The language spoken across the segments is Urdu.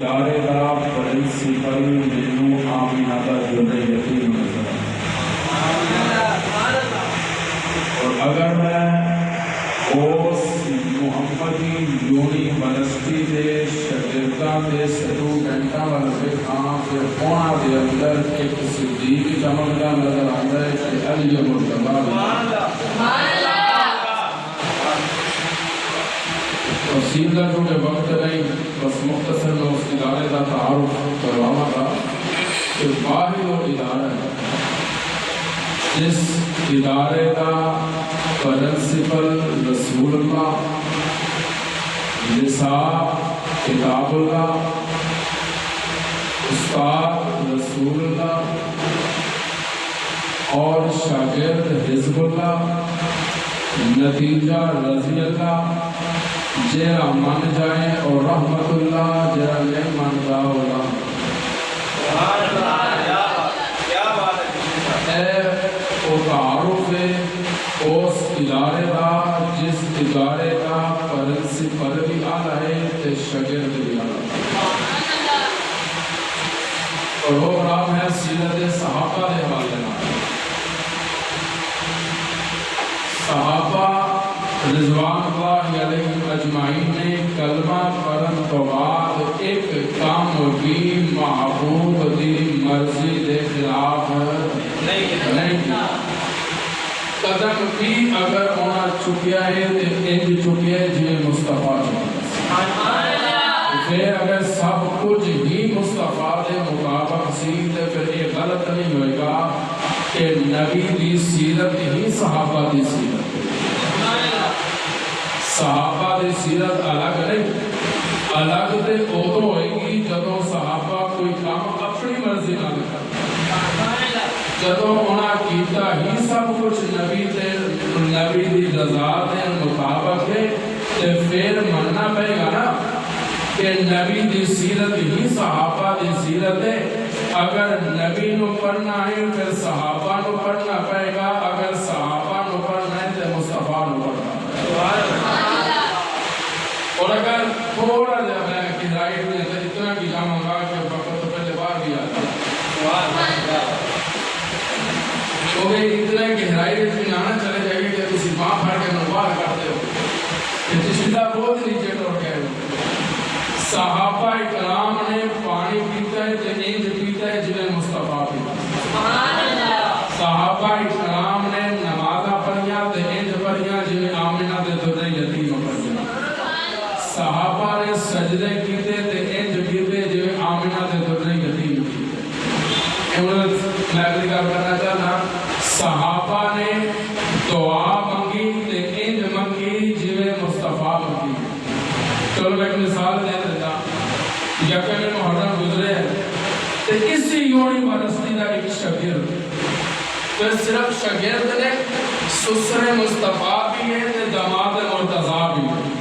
ادارے کا پرنسپل مینو آمینہ کا جملہ یقین نظر اور اگر میں اس محمدی یونیورسٹی دے شاگرداں دے سٹوڈنٹاں ول ویکھاں تے انہاں دے اندر ایک صدیق چمکدا نظر آندا ہے کہ علی مرتضی سبحان اللہ تفصیل کا جو وقت نہیں بس مختصر میں اس ادارے کا تعارف کروانا تھا کہ واحد وہ ادارہ ہے جس ادارے کا پرنسپل رسول اللہ، نصاب کتاب اللہ، استاد رسول اللہ اور شاگرد حزب اللہ، نتیجہ رضی اللہ، جیرا من جائیں اور رحمت اللہ، جیرا نہیں من جاؤ اللہ۔ اے وہ تعارف ہے اس ادارے کا جس ادارے کا پرنسپل بھی آلہ ہے تے شاگرد بھی آلہ ہے۔ پروگرام ہے سیرت صحابہ دے حوالے نال۔ صحابہ رضوان اللہ علیہ اجمعین نے کلمہ پڑھن تو بعد ایک کام بھی معبود دی مرضی دے خلاف نہیں کیا، قدم بھی اگر ہونا چکیا ہے تو انج چکیا ہے جی مصطفیٰ پھر اگر سب کچھ ہی مصطفیٰ دے مطابق سی تو پھر یہ غلط نہیں ہوئے گا کہ نبی دی سیرت ہی صحابہ دی سیرت ہے۔ صحابہ دی سیرت الگ نہیں، الگ تے ادو ہوئے گی جدوں صحابہ کوئی کام اپنی مرضی نہ کرتا، جدوں انہاں کیتا ہی سب کچھ نبی دی رضا دے مطابق ہے تے پھر مننا پڑے گا نا کہ نبی دی سیرت ہی صحابہ دی سیرت ہے۔ اگر نبی نو پڑھنا ہے پھر صحابہ نو پڑھنا پڑے گا، اگر صحابہ نو پڑھنا ہے تو مصطفیٰ نو پڑھنا پڑے گا۔ اور اگر تھوڑا جا میں گہرائی میں اتنا بھی جاموں گا کہ وقت تو پہلے بار بھی آتا ہے تو اتنا گہرائی میں آنا چلے جائے گا کہ کسی ماں پھڑ کے نوار کرتے ہو کہ جشدہ بہت نیچے ٹوٹ گئے ہو۔ صحابہ اکرام نے پانی پیتا ہے تو انج پیتا ہے جنہیں مصطفیٰ پیتا ہے۔ صحابہ اکرام نے نمازہ پڑھیا تو انج پڑھیا جنہیں آمنہ دے دھرے یتیم پڑھیا۔ صحابہ نے سجدے کیتے تے انج کیتے جو آمنہ دے دھرے یتیم کیتے۔ میں اگلی کار کرنا چاہنا، صحابہ نے دعا منگی تے انج منگی جو مصطفیٰ منگی۔ چلو میں ایک مثال دے دیتا، یقین محرم گزرے تے اسی یونیورسٹی دا ایک شاگرد، پھر صرف شاگرد نے سسر مصطفیٰ بھی ہے تے داماد مرتضیٰ بھی ہے۔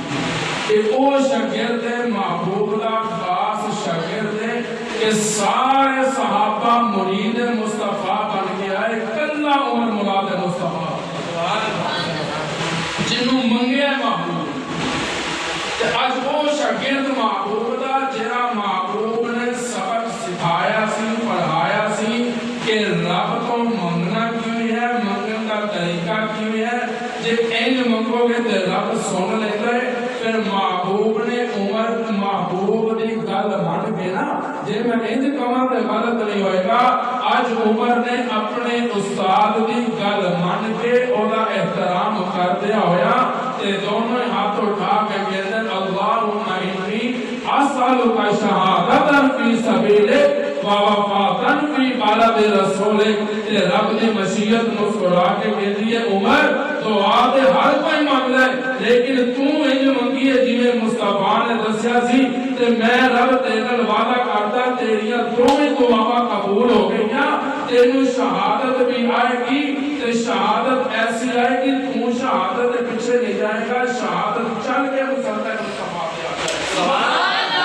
کہ وہ شاگرد محبوب دا خاص شاگرد ہے کہ سارے صحابہ مرید مصطفیٰ بن کے آئے، کلا عمر مراد مصطفیٰ جنہوں منگے محبوب کہ آج وہ شاگرد محبوب دا جرا محبوب نے سبق سکھایا سی پڑھایا سی کہ رب تو منگنا کیوں ہے، منگن کا طریقہ کیوں ہے، جب انج منگو گے تو رب سن لیتا ہے۔ پھر محبوب نے عمر محبوب دی گل مان کے نا جے میں انج کہاں تے غلط نہیں ہوئے گا، آج عمر نے اپنے استاد دی گل مان کے اودا احترام کر دیا ہویا تے دونوں ہاتھ اٹھا کے کہتے ہیں اللہم انی اسألک شہادتا فی سبیلک ووفاقا فی بلد رسولک۔ تے رب نے مشیت مسکرا کے کہتی ہے عمر دعا دے ہر کوئی مانگ لے لیکن تو انج منگی ہے جی مصطفیٰ نے دسیا سی تے میں رب تیرے وعدہ کرتا تیریاں دونوں دعاواں قبول ہو گئیاں، تینوں شہادت بھی آئے گی تے شہادت ایسی آئے گی تو شہادت کے پیچھے نہیں جائے گا، شہادت چل کے مسلط مصطفیٰ پہ آ جائے گا۔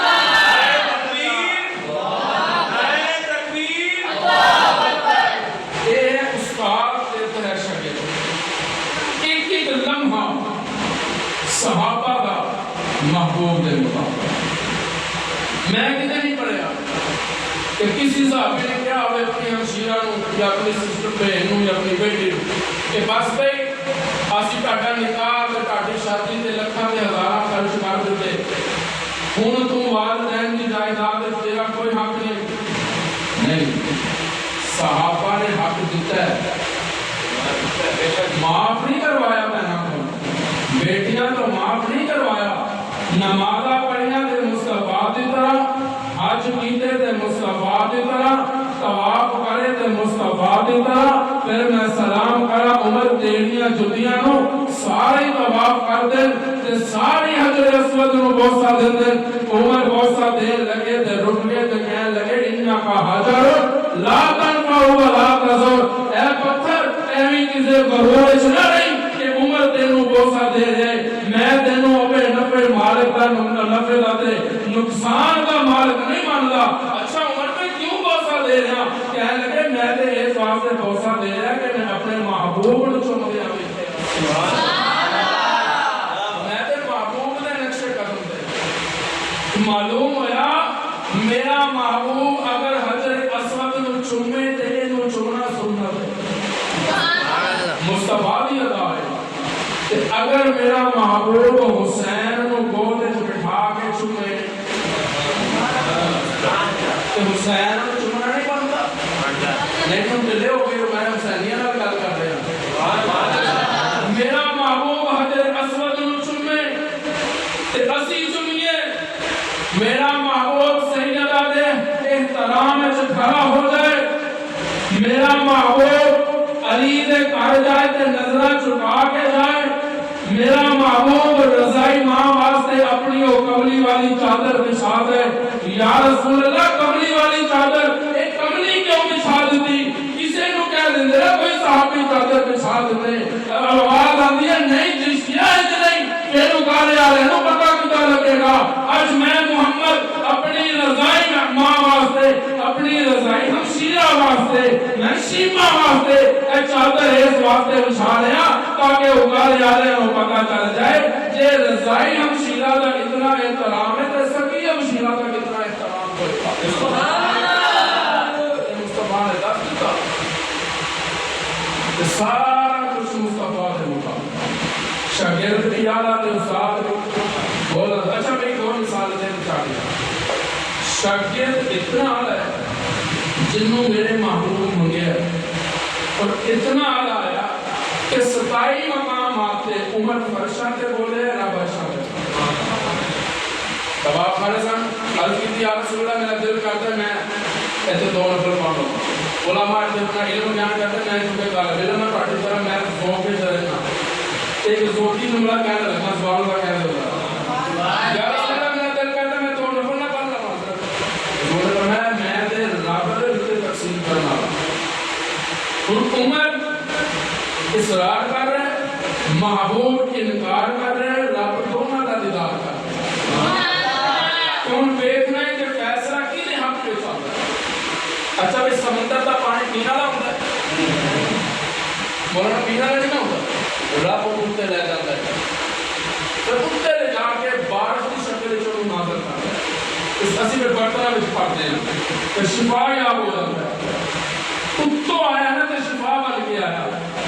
صحابہ کا محبوب دے مطابق میں کہتے ہیں کہ کسی صحابی نے کیا ہوئے اپنی ہمشیرہ یا اپنی سسٹر بہن یا اپنی بیٹی کہ بس بھئی آسی ٹاٹا نکاح تے ٹاٹی شادی تے لکھاں تے ہزاراں خرچ کر دیتے ہن تم والدین کی جائیداد تیرا کوئی حق نہیں صحابہ نے حق دیتا ہے معاف نہیں کروایا بہنوں کو بیٹیاں تو معاف نہیں کروایا نمازہ پڑھیاں دے مصطفیٰ دی طرح حج کیتے دے مصطفیٰ دی طرح طواف کرے دے مصطفیٰ دی طرح پھر میں سلام کرا عمر تیڑیاں جدیاں نو ساری طواف کر دے تے ساری حجر اسود نو بوسہ دے دے عمر بوسہ دے لگے تے رکے تے کہنے لگے انہا کا حجر لا تنفع ولا تضر اے پتھر ایویں کسے غرور چنا نہیں کہ عمر تینوں بوسہ دے دے میں تینوں اپنے نفع مالک کا نفع دا دے نقصان کا مالک نہیں ماندا اچھا عمر پہ کیوں بوسہ دے رہا کہنے لگے میں تے اس واسطے بوسہ دے رہا کہ میں اپنے محبوب نو چوم دیا میں تے محبوب دے نقشے قدم دے معلوم ہویا میرا محبوب اگر حجر اسود نو چومے تے نو چومنا سنت ہے مصطفیٰ دی ادا ہے اگر میرا محبوب حسین نو گود وچ بٹھا کے چومے تو حسین نو چومنا نہیں بنتا نہیں تم دلے ہو گئے میں حسینیہ نال گل کر رہا میرا محبوب حجر اسود نو چومے تے اسی چومیے میرا محبوب سیدہ دے احترام وچ کھڑا ہو جائے میرا محبوب علی دے گھر جائے تے نظرہ چکا کے جائے میرا محبوب رضائی ماں واسطے اپنی او کملی والی چادر بچھا دے یا رسول اللہ کملی والی چادر ایک کملی کیوں بچھا دیتی کسے نو کہہ دیں دے کوئی صحابی چادر بچھا دیتے آواز آتی ہے نہیں جسیا ہے نہیں پھر اکارے آ رہے نو پتہ کتا لگے گا آج میں محمد اپنی رضائی ماں واسطے اپنی رضائی ہمشیرہ واسطے میں شیمہ واسطے اے چادر اس واسطے بچھا رہا تاکہ اکارے آ رہے نو پتہ چل جائے جے رضائی ہمشیرہ دا اتنا احترام ہے تو سکی ہمشیرہ دا اتنا احترام ہوئے سبحان اللہ مصطفیٰ نے دست دیتا سارا کچھ مصطفیٰ دے مطابق شاگرد بھی آلہ دے استاد بولا اچھا میں ایک اور مثال دینا چاہتا شاگرد اتنا آلہ ہے جنہوں میرے محبوب منگے اور اتنا آلہ آیا کہ 27 مقام آتے عمر فرشاں تے بولے رب عرشاں تے تباہ خارے سن عرض کی یا رسول اللہ میرا دل کرتا ہے میں ایسے دو نفر پڑھو علماء اپنا علم بیان کرتے ہیں میں چونکہ طالب علم ہے پڑھتی طرح میں ذوق کے چلے نا ایک ذوقی جملہ کہنے لگا سوال کا کہنے لگا یا رسول اللہ میرا دل کرتا ہے میں دو نفر نہ پڑھ لگا رسول اللہ میں دے رب دے رتے تقسیم کرنا اور عمر اصرار کر رہے محبوب انکار کر رہے رب دونوں کا دیدار کر رہے کون دیکھنا ہے کہ فیصلہ کی نے حق پہ چل رہا ہے اچھا بھئی سمندر کا پانی پینا نہ ہوتا ہے مولانا پینا نہیں ہوتا رب اٹھتے لے جاتا ہے تو اٹھتے لے جا کے بارش کی شکل چلو نازل کر رہا ہے اس اسی میں برطنہ میں پڑھتے ہیں کہ شفا یا ہو جاتا ہے تو آیا نا تو شفا بن کے آیا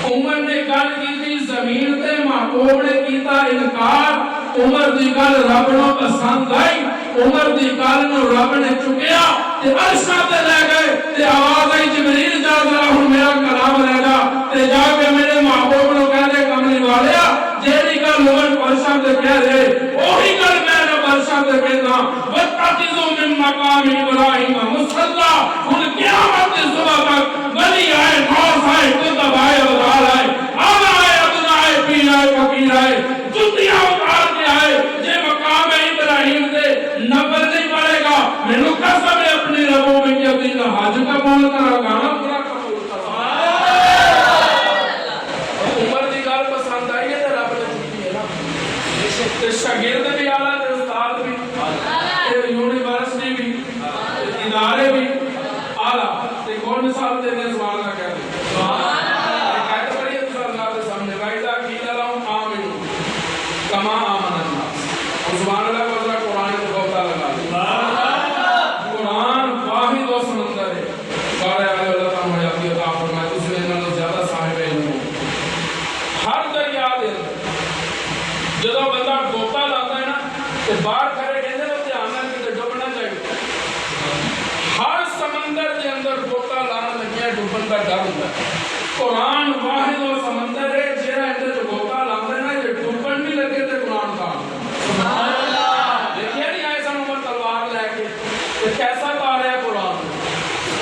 عمر نے گل کی تھی زمین تے محبوب نے کیتا انکار عمر دی گل رب نو پسند آئی عمر دی گل نو رب نے چکیا تے عرشاں تے لے گئے تے آواز آئی جبریل جا ذرا ہن میرا کلام لے جا تے جا کے میرے محبوب نو کہنے کملی والیا جیڑی گل عمر عرشاں تے کہہ رہے وہی گل میں رب عرشاں تے کہنا واتخذوا من مقام ابراہیم مصلی ہن قیامت کی صبح تک ولی آئے غوث آئے قطب آئے وزال آئے آب آئے ابن آئے پیر آئے فقیر آئے جتیاں اتار کے آئے یہ مقام ابراہیم دے نبر نہیں پڑے گا میں نے قسم ہے اپنی ربوں میں کہ اپنی حج قبول کرا گانا پورا قبول کرا عمر دی گل پسند آئی ہے تو رب نے چکی ہے نا شاگرد بھی آلہ تے استاد بھی یونیورسٹی بھی ادارے بھی آلہ تے کون مثال دینے سوال کا کہہ دیں ایک بڑی افضل اللہ کے سامنے وَإِذَا قِيلَ لَهُمْ آمِنُوا كَمَا آمَنَ النَّاسُ اور سبحان اللہ کو ذرا قرآن کو بہتا لگا قرآن واحد و سمجھ ڈر ہوتا ہے قرآن واحد و سمندر ہے جہاں اندر جو گوتا لاندے نا یہ ڈوبن بھی لگے تے قرآن کا سبحان اللہ دیکھیے نہیں آئے سن عمر تلوار لے کے یہ کیسا تارا ہے قرآن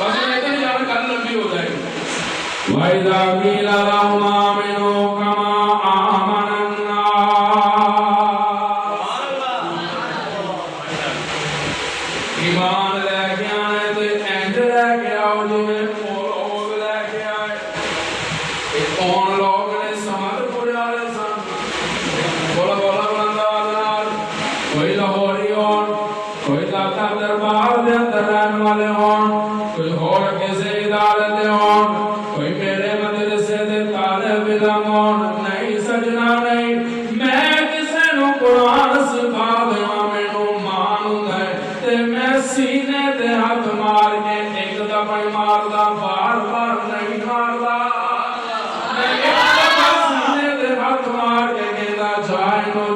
بس میں اتنی جانا کل لمبی ہو جائے گی وَإِذَا قِيلَ لَهُمْ آمِنُوا كَمَا آمَنَ النَّاسُ ایمان لے کے آئے تو اینڈ لے کے آؤ جو میں لوگ لے کے آئے کون لوگ نے سمجھ پورے والے سن بولا بولا بلند آواز نال کوئی لاہوری ہون کوئی داتا دربار دے اندر رہنے والے ہون کوئی اور کسی ادارے دے ہون کوئی میرے مدرسے دے طالب علم ہون نہیں سجنا نہیں میں کسے نو قرآن سکھا دیواں مینوں مان ہوندا ہے تے میں سینے تے ہاتھ مار کے ایک دفعہ ماردا بار بار نہیں ماردا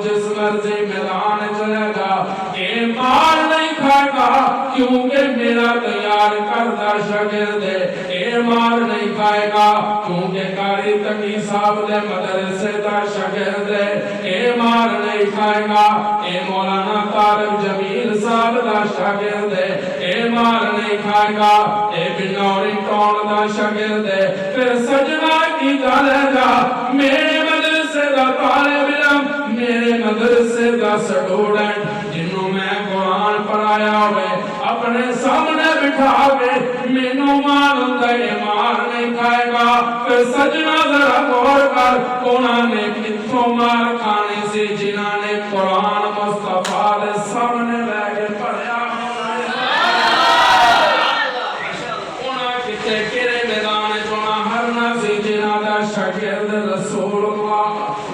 جس مرضی میدان چلے گا اے مار نہیں کھائے گا کیونکہ میرا تیار کردہ شاگرد ہے اے مار نہیں کھائے گا کیونکہ قاری تقی صاحب دے مدرسے دا شاگرد ہے اے مار نہیں کھائے گا اے مولانا طارق جمیل صاحب دا شاگرد ہے اے مار نہیں کھائے گا اے بنوری ٹون دا شاگرد ہے پھر سجنا کی گل ہے جا میرے مدرسے دا طالب علم میرے مدرسے دا سٹوڈنٹ جنہوں میں قرآن پڑھایا ہوئے اپنے سامنے بٹھا کے مینوں مان ہوندا ہے مار نہیں کھائے گا پھر سجنا ذرا غور کر انہاں نے کتھوں مار کھانی سی جنہاں نے قرآن مصطفیٰ دے سامنے لے کے پڑھیا انہاں کتے کیڑے میدان چونا ہرنا سی جنہاں دا شاگرد رسول اللہ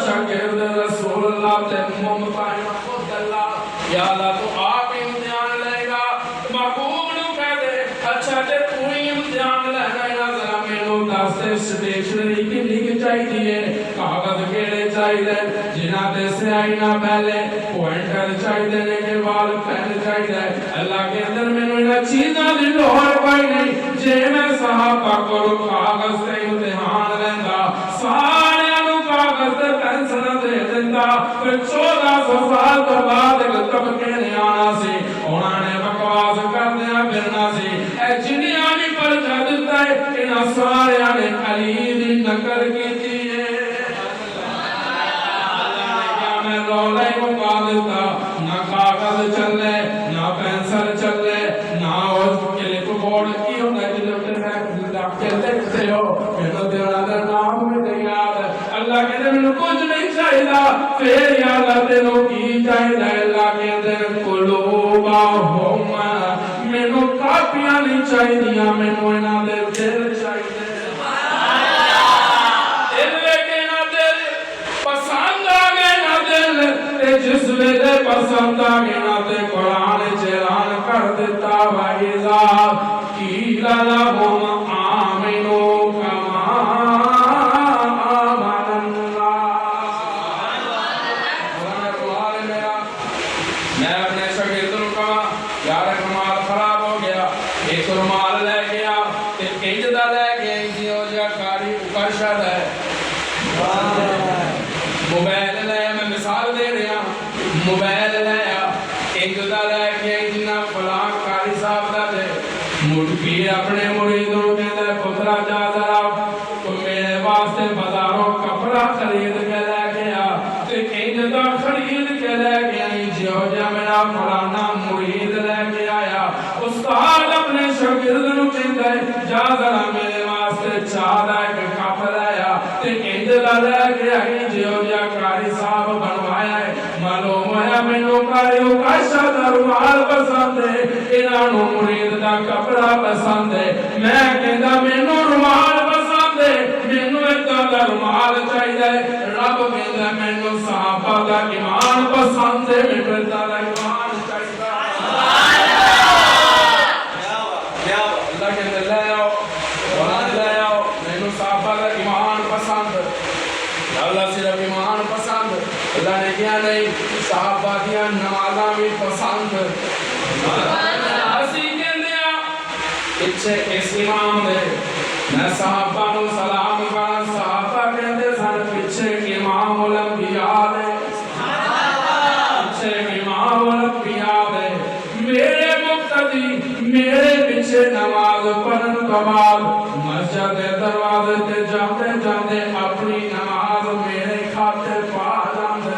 شاگرد رسول اللہ تے ممتاز خود اللہ یا اللہ تو آپ امتحان لے گا محبوب نو کہہ دے اچھا تے پوری امتحان لینا ہے ذرا مینوں دس تے اسٹیشنری کتنی کی چاہیے کاغذ کیڑے چاہیے جنہاں تے سیاہی نہ پہلے پوائنٹر چاہیے نے کے وال پین چاہیے اللہ کے اندر مینوں انہاں چیزاں دی لوڑ کوئی نہیں جے میں صحابہ کو کاغذ تے امتحان لیندا سارے پینسل دے دیندا پھر 1400 سال تو بعد ایک طبقے نے آنا سی انہاں نے بکواس کردیاں پھرنا سی اے جنیاں بھی پرچہ دتا ہے انہاں ساریاں نے علی دی نقل کیتی ہے اللہ نے کیا میں رولا ہی مکا دیتا نہ کاغذ چلے نہ پینسل چلے نہ کلپ بورڈ کی ہوندا ہے جلے ڈاک کے لکھتے ہو میرا تیرا نام میں نہیں یاد اللہ کے دن کچھ نہیں چاہیدا پھر یا اللہ تینوں کی چاہیدا اللہ کے دن قلوبہم مینوں کاپیاں نہیں چاہیدیاں مینوں انہاں دے دل چاہیدے دل ویکھے نہ دل پسند آ گئے نہ دل تے جس ویلے پسند آ گئے نہ تے قرآن اعلان کر دیتا وَإِذَا قِيلَ لَهُمْ آمِنُوا موبائل لیا میں مثال دے رہا موبائل لیا ایک دا لے کے جنہ فلاں قاری صاحب دا دے پیر اپنے مریدوں کہتا ہے پترا جا ذرا تو میرے واسطے بازاروں کپڑا خرید کے لے گیا تو ایک دا خرید کے لے گیا جو جا میرا فلانا مرید لے کے آیا استاد اپنے شاگرد نو کہتا ہے جا ذرا میرے واسطے چادر ایک کپ لایا تے انج دا لے کے آئی جو جا قاری صاحب بنوایا ہے معلوم ہوا مینوں قاریوں کا شادہ رومال پسند ہے انہاں نو مرید دا کپڑا پسند ہے میں کہندا مینوں رومال پسند ہے مینوں ایدا دا رومال چاہیدا ہے رب کہندا مینوں صحابہ دا ایمان پسند ہے مینوں ایدا دا ایمان چاہیدا اللہ کہندا لے آؤ قرآن لے آؤ مینوں صحابہ دا ایمان پسند اللہ صرف ایمان پسند اللہ نے کیا نہیں صحابہ دیا نمازاں بھی پسند اسی کہندے ਪਿੱਛੇ ਇਸ ਇਮਾਮ ਦੇ ਮੈਂ ਸਾਹਬਾਂ ਨੂੰ ਸਲਾਮ ਕਰਾਂ ਸਾਹਬਾ ਕਹਿੰਦੇ ਸਨ ਪਿੱਛੇ ਇਮਾਮ ਉਲੰਬੀਆ ਦੇ ਪਿੱਛੇ ਇਮਾਮ ਉਲੰਬੀਆ ਦੇ ਮੇਰੇ ਮੁਕਤਦੀ ਮੇਰੇ ਪਿੱਛੇ ਨਮਾਜ਼ ਪੜਨ ਤੋਂ ਬਾਅਦ ਮਸਜਿਦ ਦੇ ਦਰਵਾਜ਼ੇ ਤੇ ਜਾਂਦੇ ਜਾਂਦੇ ਆਪਣੀ ਨਮਾਜ਼ ਮੇਰੇ ਖਾਤੇ ਪਾ ਜਾਂਦੇ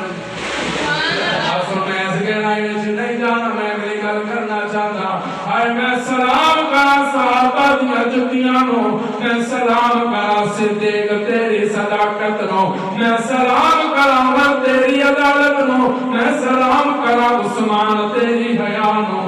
ਅਸਲ ਮੈਂ ਇਸ ਗਹਿਰਾਈ ਵਿੱਚ ਨਹੀਂ ਜਾਣਾ ਮੈਂ ਅਗਲੀ ਗੱਲ ਕਰਨਾ ਚਾਹੁੰਦਾ ਹਾਏ ਮੈਂ ਸਲਾਮ ਕਰਾਂ ਸਾਹਬਾ ਦੀਆਂ ਜੁੱਤੀਆਂ ਨੂੰ ਮੈਂ ਸਲਾਮ ਕਰਾਂ ਸਿੱਦੀਕ ਤੇਰੀ ਸਦਾਕਤ ਨੂੰ ਮੈਂ ਸਲਾਮ ਕਰਾਂ ਉਮਰ ਤੇਰੀ ਅਦਾਲਤ ਨੂੰ ਮੈਂ ਸਲਾਮ ਕਰਾਂ ਉਸਮਾਨ ਤੇਰੀ ਹਯਾ ਨੂੰ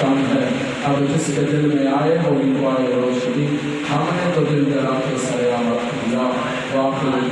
کم ہے. اب جس کے دل میں آئے وہ روشنی ہم نے تو دل جلا کے سایہ رکھ دیا. واقعی